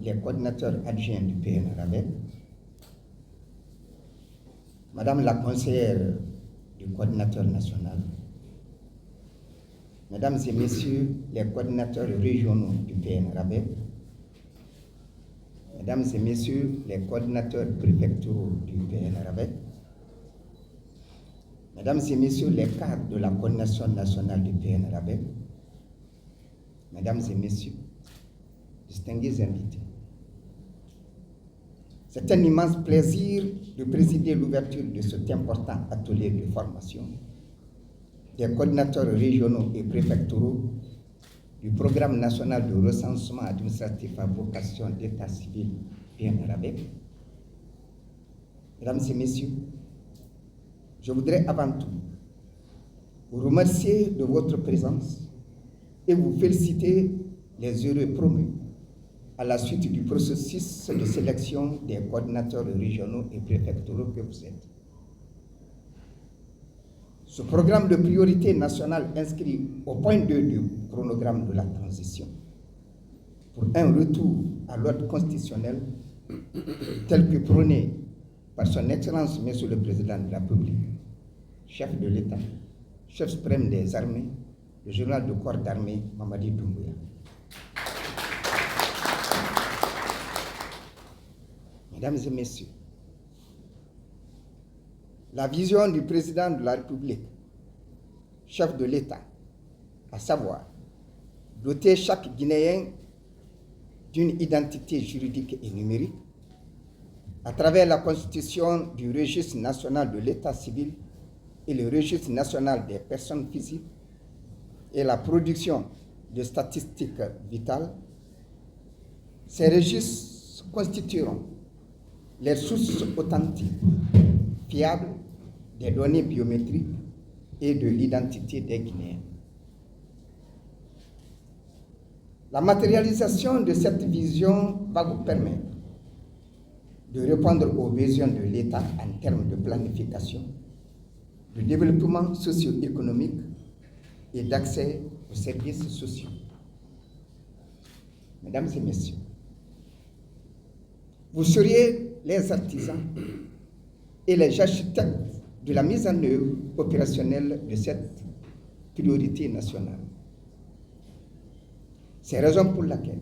les coordinateurs adjoints du PNRABEL, Madame la conseillère du coordinateur national, Mesdames et Messieurs les coordinateurs régionaux du PNRABEL, Mesdames et Messieurs les coordinateurs préfectoraux du PNRABEL, Mesdames et Messieurs les cadres de la coordination nationale du PNRABEL, Mesdames et Messieurs, distingués invités. C'est un immense plaisir de présider l'ouverture de cet important atelier de formation des coordinateurs régionaux et préfectoraux du programme national de recensement administratif à vocation d'état civil PNRABEL. Mesdames et Messieurs, je voudrais avant tout vous remercier de votre présence et vous féliciter les heureux promus à la suite du processus de sélection des coordinateurs régionaux et préfectoraux que vous êtes. Ce programme de priorité nationale inscrit au point 2 du chronogramme de la transition pour un retour à l'ordre constitutionnel tel que prôné par son Excellence Monsieur le Président de la République, chef de l'État, chef suprême des armées, le général de corps d'armée Mamadi Doumbouya. Mesdames et Messieurs, la vision du président de la République, chef de l'État, à savoir doter chaque Guinéen d'une identité juridique et numérique à travers la constitution du registre national de l'État civil et le registre national des personnes physiques et la production de statistiques vitales. Ces registres constitueront les sources authentiques, fiables des données biométriques et de l'identité des Guinéens. La matérialisation de cette vision va vous permettre de répondre aux besoins de l'État en termes de planification, de développement socio-économique et d'accès aux services sociaux. Mesdames et Messieurs, vous seriez les artisans et les architectes de la mise en œuvre opérationnelle de cette priorité nationale. C'est la raison pour laquelle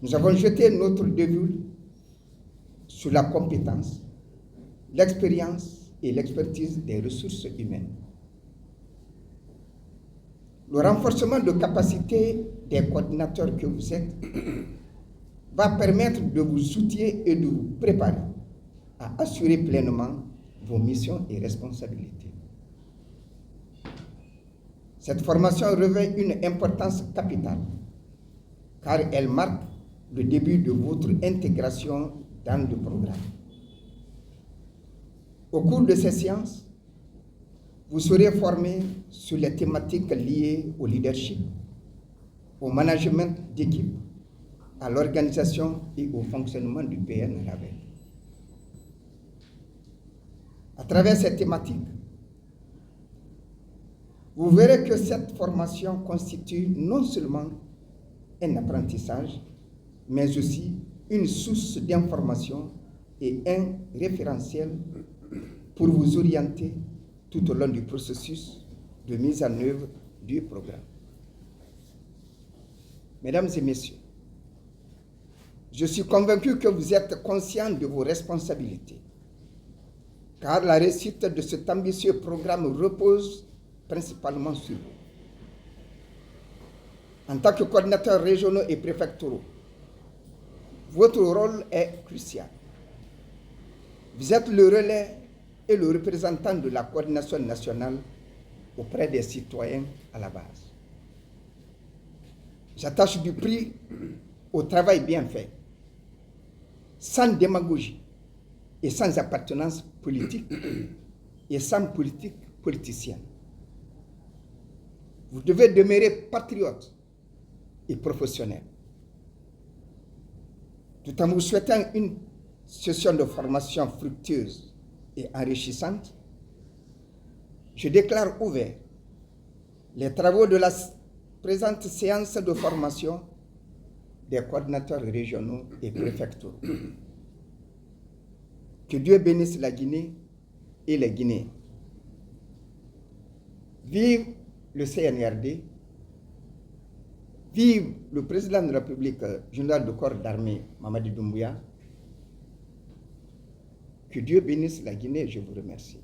nous avons jeté notre dévolu sur la compétence, l'expérience et l'expertise des ressources humaines. Le renforcement de capacité des coordinateurs que vous êtes va permettre de vous outiller et de vous préparer à assurer pleinement vos missions et responsabilités. Cette formation revêt une importance capitale car elle marque le début de votre intégration dans le programme. Au cours de ces séances, vous serez formés sur les thématiques liées au leadership, au management d'équipe, à l'organisation et au fonctionnement du PNRABEL. À travers ces thématiques, vous verrez que cette formation constitue non seulement un apprentissage, mais aussi une source d'information et un référentiel pour vous orienter tout au long du processus de mise en œuvre du programme. Mesdames et Messieurs, je suis convaincu que vous êtes conscients de vos responsabilités, car la réussite de cet ambitieux programme repose principalement sur vous. En tant que coordinateurs régionaux et préfectoraux, votre rôle est crucial. Vous êtes le relais et le représentant de la coordination nationale auprès des citoyens à la base. J'attache du prix au travail bien fait, sans démagogie et sans appartenance politique et sans politique politicienne. Vous devez demeurer patriote et professionnel. Tout en vous souhaitant une session de formation fructueuse et enrichissante, je déclare ouvert les travaux de la présente séance de formation des coordinateurs régionaux et préfectoraux. Que Dieu bénisse la Guinée et les Guinéens. Vive le CNRD, vive le président de la République, général de corps d'armée, Mamadi Doumbouya. Que Dieu bénisse la Guinée, je vous remercie.